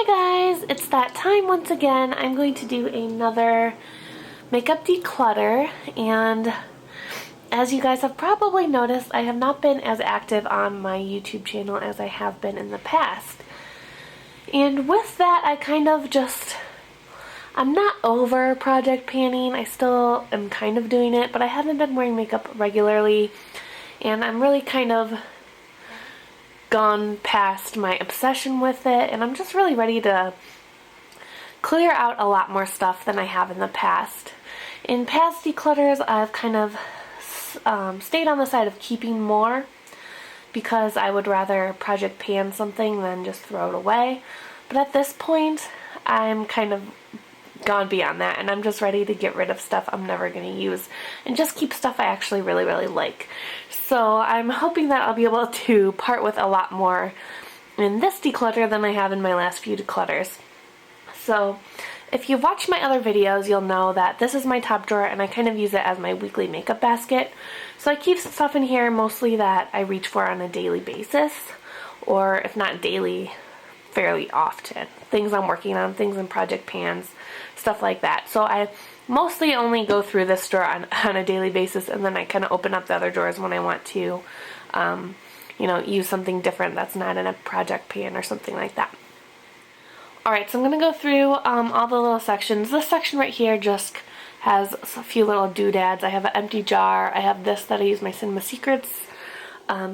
Hi guys, it's that time once again. I'm going to do another makeup declutter, and as you guys have probably noticed, I have not been as active on my YouTube channel as I have been in the past. And with that, I kind of I'm not over project panning. I still am kind of doing it, but I haven't been wearing makeup regularly, and I'm really kind of gone past my obsession with it, and I'm just really ready to clear out a lot more stuff than I have in the past. In past declutters, I've kind of stayed on the side of keeping more because I would rather project pan something than just throw it away. But at this point, I'm kind of gone beyond that, and I'm just ready to get rid of stuff I'm never going to use and just keep stuff I actually really like. So I'm hoping that I'll be able to part with a lot more in this declutter than I have in my last few declutters. So if you've watched my other videos, you'll know that this is my top drawer, and I kind of use it as my weekly makeup basket. So I keep stuff in here mostly that I reach for on a daily basis, or if not daily, fairly often. Things I'm working on, things in project pans, stuff like that. So I mostly only go through this drawer on a daily basis, and then I kind of open up the other drawers when I want to, use something different that's not in a project pan or something like that. Alright, so I'm going to go through all the little sections. This section right here just has a few little doodads. I have an empty jar. I have this that I use my Cinema Secrets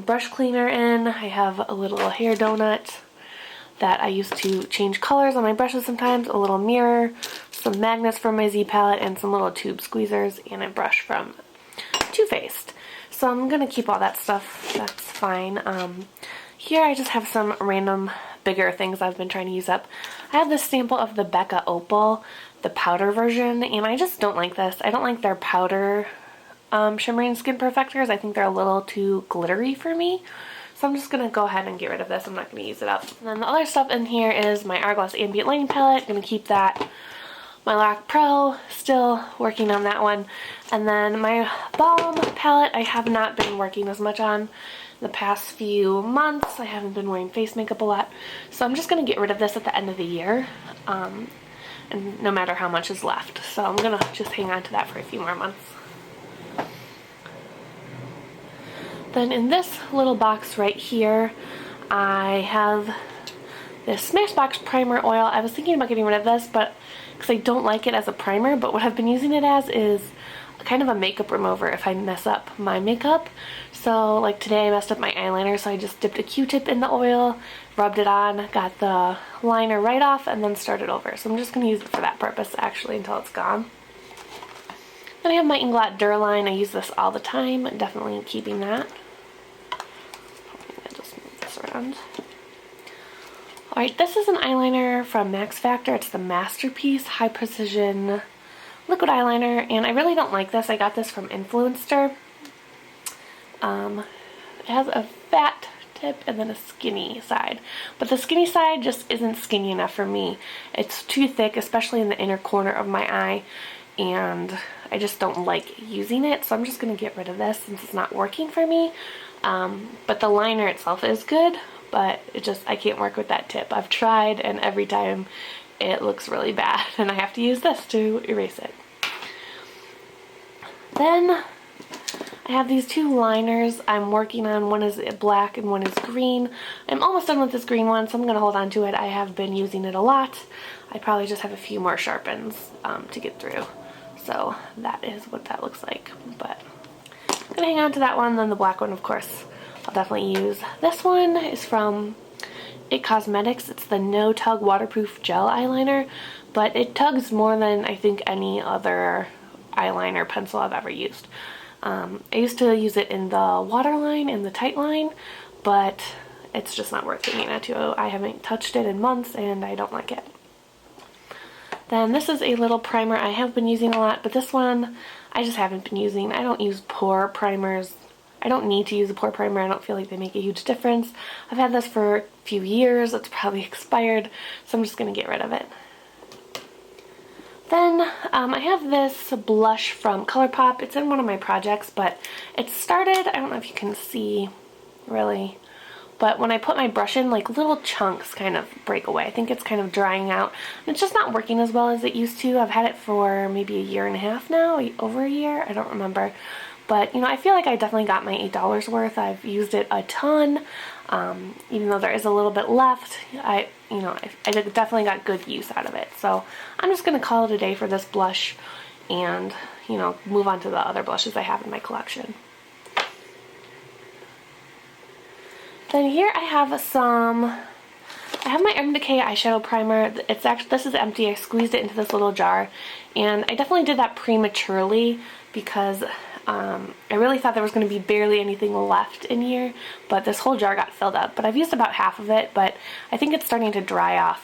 brush cleaner in. I have a little hair donut that I use to change colors on my brushes sometimes, a little mirror, some magnets from my Z palette, and some little tube squeezers, and a brush from Too Faced. So I'm going to keep all that stuff. That's fine. Here I just have some random bigger things I've been trying to use up. I have this sample of the Becca Opal, the powder version, and I just don't like this. I don't like their powder shimmering skin perfectors. I think they're a little too glittery for me. So I'm just going to go ahead and get rid of this. I'm not going to use it up. And then the other stuff in here is my Hourglass Ambient Lighting Palette. I'm going to keep that. My Lock Pro, still working on that one. And then my Balm palette, I have not been working as much on the past few months. I haven't been wearing face makeup a lot. So I'm just going to get rid of this at the end of the year. And no matter how much is left. So I'm going to just hang on to that for a few more months. Then in this little box right here, I have this Smashbox Primer Oil. I was thinking about getting rid of this, but because I don't like it as a primer, but what I've been using it as is kind of a makeup remover if I mess up my makeup. So like today I messed up my eyeliner, so I just dipped a Q-tip in the oil, rubbed it on, got the liner right off, and then started over. So I'm just going to use it for that purpose actually until it's gone. Then I have my Inglot Duraline. I use this all the time. I'm definitely keeping that. I'll just move this around. Alright, this is an eyeliner from Max Factor. It's the Masterpiece High Precision Liquid Eyeliner, and I really don't like this. I got this from Influencer. It has a fat tip and then a skinny side, but the skinny side just isn't skinny enough for me. It's too thick, especially in the inner corner of my eye, and I just don't like using it, so I'm just going to get rid of this since it's not working for me. But the liner itself is good, but I can't work with that tip. I've tried, and every time it looks really bad, and I have to use this to erase it. Then I have these two liners I'm working on. One is black and one is green. I'm almost done with this green one, so I'm going to hold on to it. I have been using it a lot. I probably just have a few more sharpens to get through. So that is what that looks like. But I'm going to hang on to that one. Then the black one, of course, I'll definitely use. This one is from It Cosmetics. It's the No Tug Waterproof Gel Eyeliner, but it tugs more than I think any other eyeliner pencil I've ever used. I used to use it in the waterline and the tight line, but it's just not worth hanging on to. I haven't touched it in months and I don't like it. Then this is a little primer I have been using a lot, but this one I just haven't been using. I don't use pore primers. I don't need to use a pore primer. I don't feel like they make a huge difference. I've had this for a few years. It's probably expired, so I'm just going to get rid of it. Then I have this blush from ColourPop. It's in one of my projects, but it started, I don't know if you can see really, but when I put my brush in, like little chunks kind of break away. I think it's kind of drying out. And it's just not working as well as it used to. I've had it for maybe a year and a half now, over a year, I don't remember. But, you know, I feel like I definitely got my $8 worth. I've used it a ton. Even though there is a little bit left, I definitely got good use out of it. So I'm just going to call it a day for this blush and, you know, move on to the other blushes I have in my collection. Then here I have my Urban Decay eyeshadow primer. This is empty. I squeezed it into this little jar, and I definitely did that prematurely because I really thought there was going to be barely anything left in here, but this whole jar got filled up. But I've used about half of it, but I think it's starting to dry up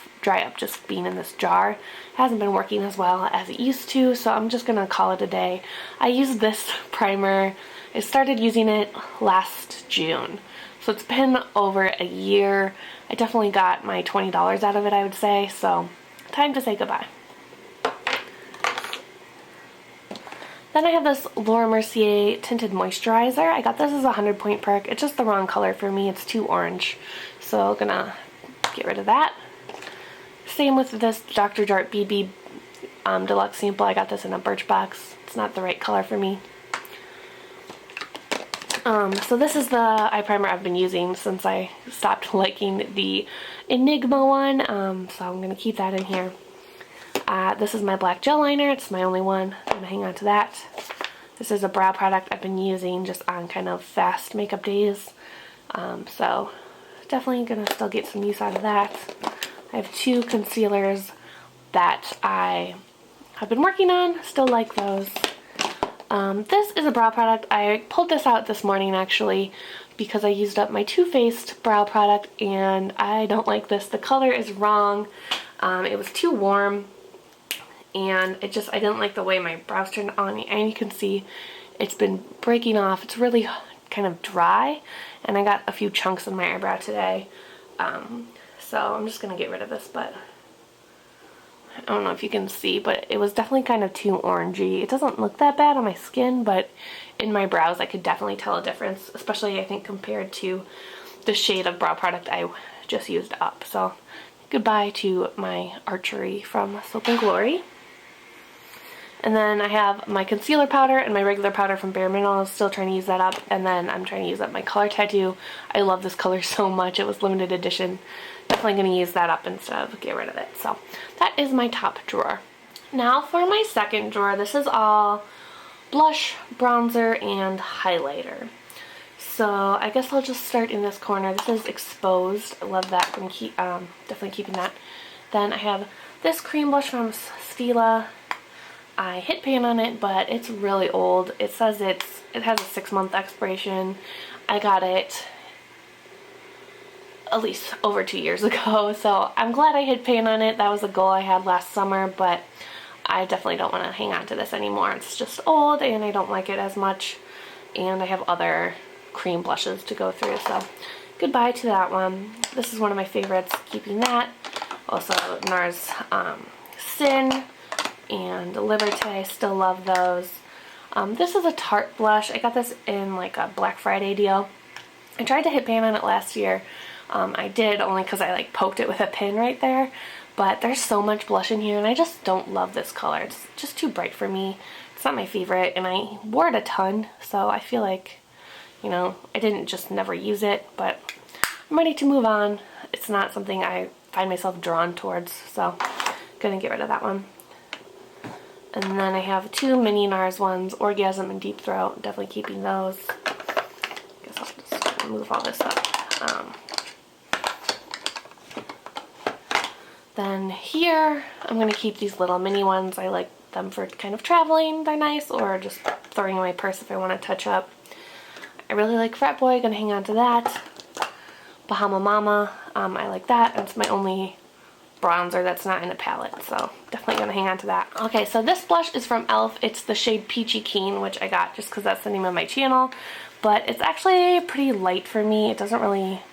just being in this jar. It hasn't been working as well as it used to, so I'm just going to call it a day. I used this primer, I started using it last June. So it's been over a year. I definitely got my $20 out of it, I would say. So time to say goodbye. Then I have this Laura Mercier Tinted Moisturizer. I got this as a 100-point perk. It's just the wrong color for me. It's too orange. So I'm gonna get rid of that. Same with this Dr. Jart BB Deluxe Sample. I got this in a Birchbox. It's not the right color for me. So this is the eye primer I've been using since I stopped liking the Enigma one, so I'm going to keep that in here. This is my black gel liner. It's my only one. I'm going to hang on to that. This is a brow product I've been using just on kind of fast makeup days, so definitely going to still get some use out of that. I have two concealers that I have been working on. Still like those. This is a brow product. I pulled this out this morning actually because I used up my Too Faced brow product and I don't like this. The color is wrong. It was too warm and I didn't like the way my brows turned on, and you can see it's been breaking off. It's really kind of dry and I got a few chunks in my eyebrow today. So I'm just going to get rid of this, but I don't know if you can see, but it was definitely kind of too orangey. It doesn't look that bad on my skin, but in my brows I could definitely tell a difference, especially I think compared to the shade of brow product I just used up. So goodbye to my Archery from Soap and Glory. And then I have my concealer powder and my regular powder from Bare Minerals, still trying to use that up. And then I'm trying to use up my Color Tattoo. I love this color so much. It was limited edition. Definitely going to use that up instead of get rid of it. So that is my top drawer. Now for my second drawer, this is all blush, bronzer, and highlighter. So I guess I'll just start in this corner. This is Exposed. I love that. I'm going to keep, definitely keeping that. Then I have this cream blush from Stila. I hit pan on it, but it's really old. It says it has a 6-month expiration. I got it at least over 2 years ago, so I'm glad I hit pan on it. That was a goal I had last summer, but I definitely don't want to hang on to this anymore. It's just old and I don't like it as much, and I have other cream blushes to go through, so goodbye to that one. This is one of my favorites, keeping that. Also NARS Sin and Liberté, still love those. This is a Tarte blush. I got this in like a Black Friday deal. I tried to hit pan on it last year. I did, only because I like poked it with a pin right there, but there's so much blush in here and I just don't love this color. It's just too bright for me. It's not my favorite, and I wore it a ton, so I feel like, you know, I didn't just never use it, but I'm ready to move on. It's not something I find myself drawn towards, so I'm gonna get rid of that one. And then I have two mini NARS ones, Orgasm and Deep Throat. Definitely keeping those. Guess I'll just move all this up. Then here, I'm going to keep these little mini ones. I like them for kind of traveling. They're nice, or just throwing in my purse if I want to touch up. I really like Frat Boy. Going to hang on to that. Bahama Mama. I like that. And it's my only bronzer that's not in a palette, so definitely going to hang on to that. Okay, so this blush is from e.l.f. It's the shade Peachy Keen, which I got just because that's the name of my channel. But it's actually pretty light for me. It doesn't really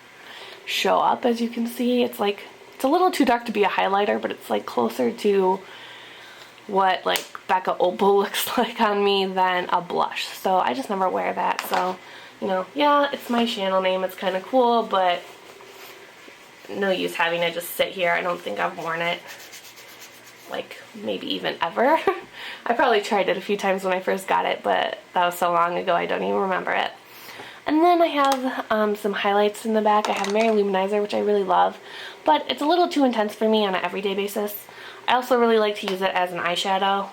show up, as you can see. It's like, it's a little too dark to be a highlighter, but it's like closer to what like Becca Opal looks like on me than a blush. So I just never wear that. So, you know, yeah, it's my channel name. It's kind of cool, but no use having it just sit here. I don't think I've worn it, like, maybe even ever. I probably tried it a few times when I first got it, but that was so long ago I don't even remember it. And then I have some highlights in the back. I have Mary Luminizer, which I really love, but it's a little too intense for me on an everyday basis. I also really like to use it as an eyeshadow.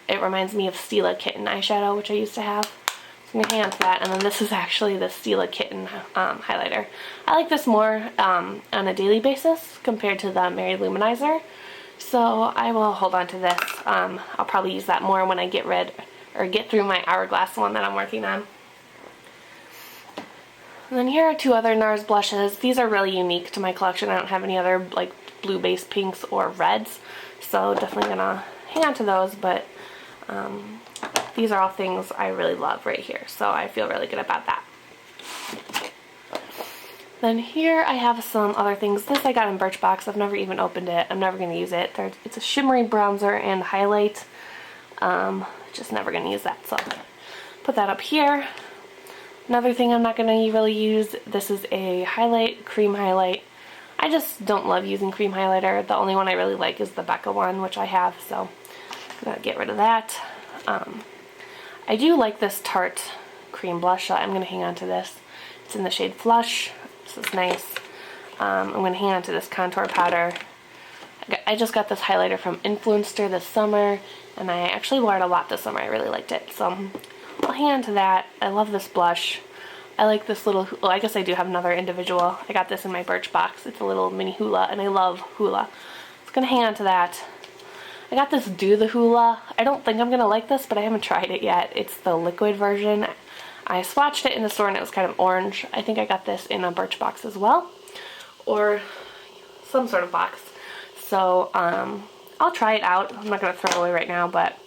It reminds me of Stila Kitten eyeshadow, which I used to have. So I'm going to hang on to that. And then this is actually the Stila Kitten highlighter. I like this more on a daily basis compared to the Mary Luminizer. So I will hold on to this. I'll probably use that more when I get through my Hourglass one that I'm working on. And then here are two other NARS blushes. These are really unique to my collection. I don't have any other like blue base pinks or reds. So definitely gonna hang on to those, but these are all things I really love right here, so I feel really good about that. Then here I have some other things. This I got in Birchbox. I've never even opened it. I'm never going to use it. It's a shimmery bronzer and highlight. Just never going to use that, so put that up here. Another thing I'm not going to really use, this is a highlight, cream highlight. I just don't love using cream highlighter. The only one I really like is the Becca one, which I have, so I'm going to get rid of that. I do like this Tarte cream blush, so I'm going to hang on to this. It's in the shade Flush. This is nice. I'm going to hang on to this contour powder. I just got this highlighter from Influencer this summer, and I actually wore it a lot this summer. I really liked it, so I'll hang on to that. I love this blush. I like this little, well, I guess I do have another individual. I got this in my Birchbox. It's a little mini hula, and I love hula. I'm going to hang on to that. I got this Do the Hula. I don't think I'm going to like this, but I haven't tried it yet. It's the liquid version. I swatched it in the store and it was kind of orange. I think I got this in a Birchbox as well, or some sort of box. So I'll try it out. I'm not going to throw it away right now, but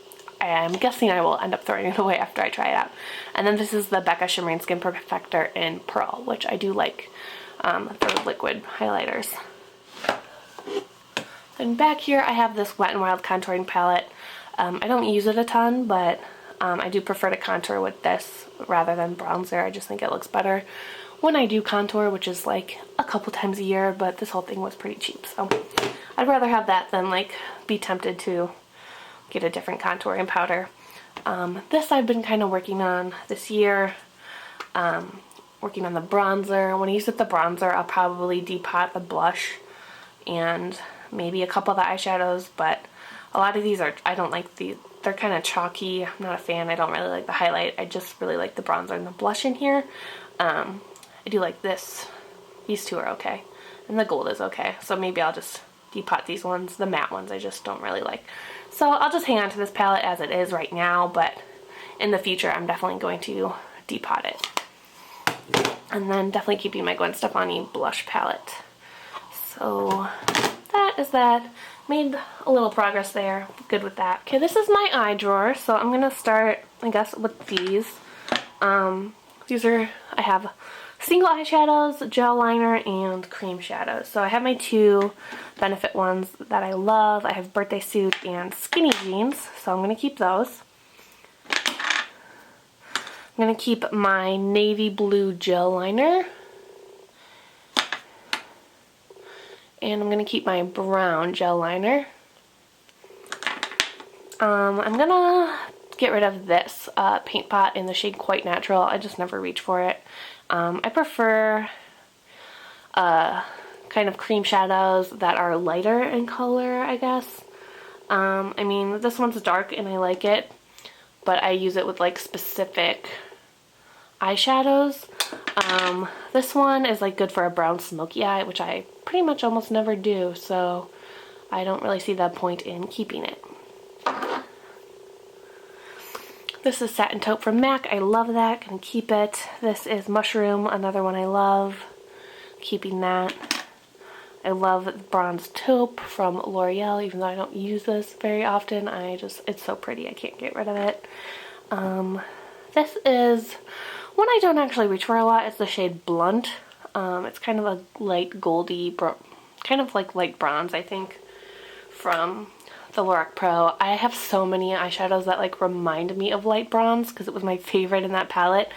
I'm guessing I will end up throwing it away after I try it out. And then this is the Becca Shimmering Skin Perfector in Pearl, which I do like for liquid highlighters. And back here I have this Wet n Wild contouring palette. I don't use it a ton, but I do prefer to contour with this rather than bronzer. I just think it looks better when I do contour, which is like a couple times a year, but this whole thing was pretty cheap, so I'd rather have that than like be tempted to get a different contouring powder. This I've been kind of working on this year, working on the bronzer. When I use the bronzer, I'll probably depot the blush and maybe a couple of the eyeshadows, but a lot of these are, I don't like these. They're kind of chalky. I'm not a fan. I don't really like the highlight. I just really like the bronzer and the blush in here. I do like this. These two are okay. And the gold is okay. So maybe I'll just depot these ones. The matte ones I just don't really like. So I'll just hang on to this palette as it is right now, but in the future I'm definitely going to depot it. And then definitely keeping my Gwen Stefani blush palette. So that is that. Made a little progress there. Good with that. Okay, this is my eye drawer, so I'm gonna start, I guess, with these. These are, I have single eyeshadows, gel liner, and cream shadows. So I have my two Benefit ones that I love. I have Birthday Suit and Skinny Jeans, so I'm gonna keep those. I'm gonna keep my navy blue gel liner. And I'm going to keep my brown gel liner. I'm going to get rid of this paint pot in the shade Quite Natural. I just never reach for it. I prefer kind of cream shadows that are lighter in color, I guess. I mean, this one's dark and I like it, but I use it with like specific eyeshadows. This one is like good for a brown smoky eye, which I pretty much almost never do, so I don't really see the point in keeping it. This is Satin Taupe from MAC. I love that. Gonna keep it. This is Mushroom, another one I love. Keeping that. I love Bronze Taupe from L'Oreal, even though I don't use this very often. It's so pretty. I can't get rid of it. This is one I don't actually reach for a lot. It's the shade Blunt. It's kind of a light goldy, kind of like light bronze, I think, from the Lorac Pro. I have so many eyeshadows that like remind me of light bronze because it was my favorite in that palette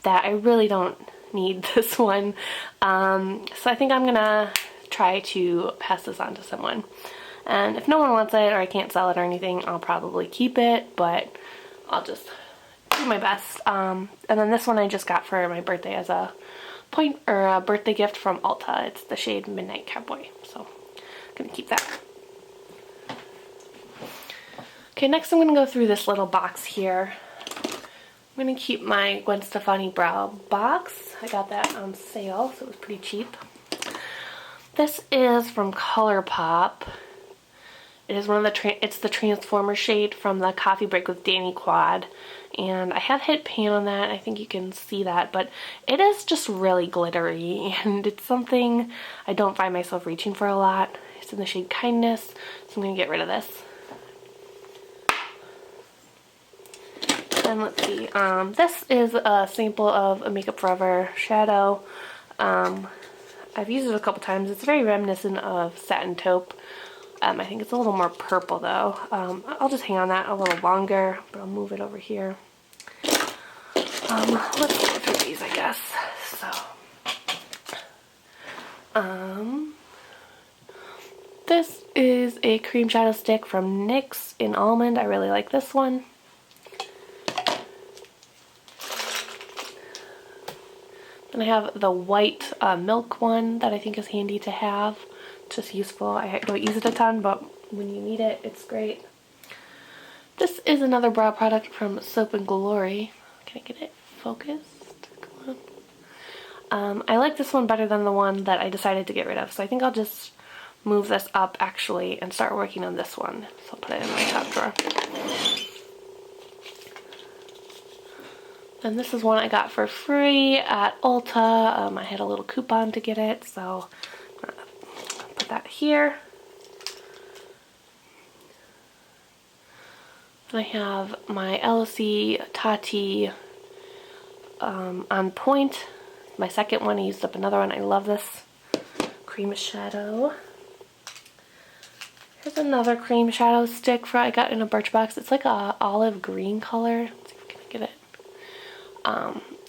that I really don't need this one. So I think I'm gonna try to pass this on to someone. And if no one wants it or I can't sell it or anything, I'll probably keep it, but I'll just do my best. And then this one I just got for my birthday as a birthday gift from Ulta. It's the shade Midnight Cowboy, so I'm gonna keep that. Okay, next I'm gonna go through this little box here. I'm gonna keep my Gwen Stefani brow box. I got that on sale, so it was pretty cheap. This is from ColourPop. It is one of the it's the Transformer shade from the Coffee Break with Danny Quad, and I have hit pan on that. I think you can see that, but it is just really glittery, and it's something I don't find myself reaching for a lot. It's in the shade Kindness, so I'm gonna get rid of this. And let's see, this is a sample of a Makeup Forever shadow. I've used it a couple times. It's very reminiscent of Satin Taupe. I think it's a little more purple though. I'll just hang on that a little longer, but I'll move it over here. Let's go through these, I guess. So, this is a cream shadow stick from NYX in Almond. I really like this one. Then I have the white milk one that I think is handy to have. It's just useful. I don't use it a ton, but when you need it, it's great. This is another brow product from Soap and Glory. Can I get it focused? Come on. I like this one better than the one that I decided to get rid of, so I think I'll just move this up actually and start working on this one. So I'll put it in my top drawer. And this is one I got for free at Ulta. I had a little coupon to get it, so I'm gonna put that here. And I have my LC Tati On Point. My second one, I used up another one. I love this cream shadow. Here's another cream shadow stick I got in a Birchbox. It's like a olive green color. Let's see if I can get it.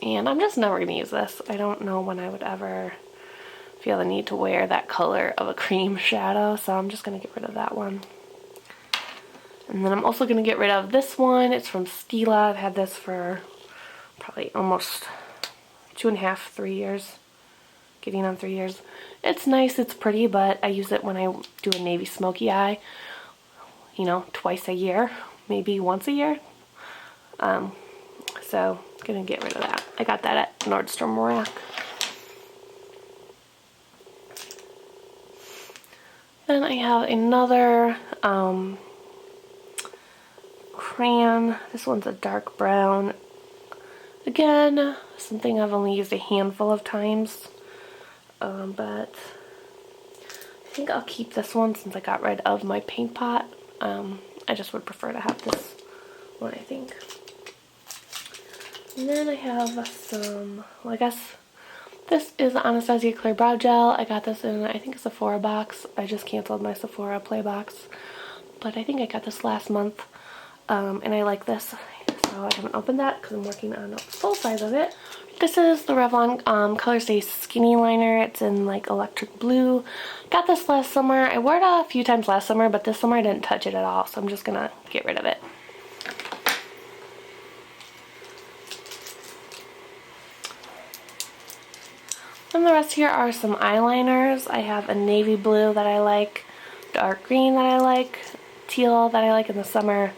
And I'm just never going to use this. I don't know when I would ever feel the need to wear that color of a cream shadow, so I'm just going to get rid of that one. And then I'm also going to get rid of this one. It's from Stila. I've had this for probably almost 2.5, 3 years. Getting on 3 years. It's nice, it's pretty, but I use it when I do a navy smoky eye, you know, twice a year, maybe once a year. So gonna get rid of that. I got that at Nordstrom Rack. Then I have another crayon. This one's a dark brown. Again, something I've only used a handful of times, but I think I'll keep this one since I got rid of my paint pot. I just would prefer to have this one, I think. And then I have some, well, I guess this is the Anastasia Clear Brow Gel. I got this in, I think, a Sephora box. I just canceled my Sephora Play box, but I think I got this last month, and I like this. So I haven't opened that because I'm working on a full size of it. This is the Revlon Color Stay Skinny Liner. It's in like electric blue. Got this last summer. I wore it a few times last summer, but this summer I didn't touch it at all, so I'm just gonna get rid of it. And the rest here are some eyeliners. I have a navy blue that I like, dark green that I like, teal that I like in the summer,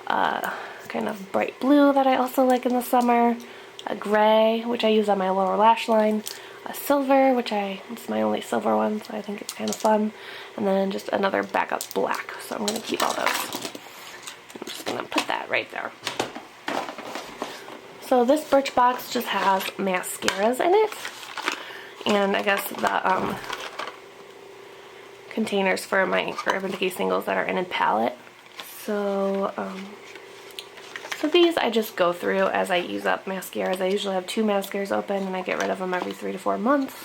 kind of bright blue that I also like in the summer, a gray, which I use on my lower lash line, a silver, which it's my only silver one, so I think it's kind of fun, and then just another backup black, so I'm going to keep all those. I'm just going to put that right there. So this Birchbox just has mascaras in it, and I guess the containers for my Urban Decay singles that are in a palette. So, so these I just go through as I use up mascaras. I usually have 2 mascaras open and I get rid of them every 3 to 4 months.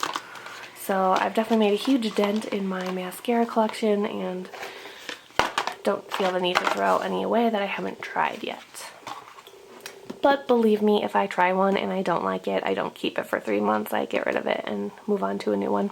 So I've definitely made a huge dent in my mascara collection and don't feel the need to throw any away that I haven't tried yet. But believe me, if I try one and I don't like it, I don't keep it for 3 months. I get rid of it and move on to a new one.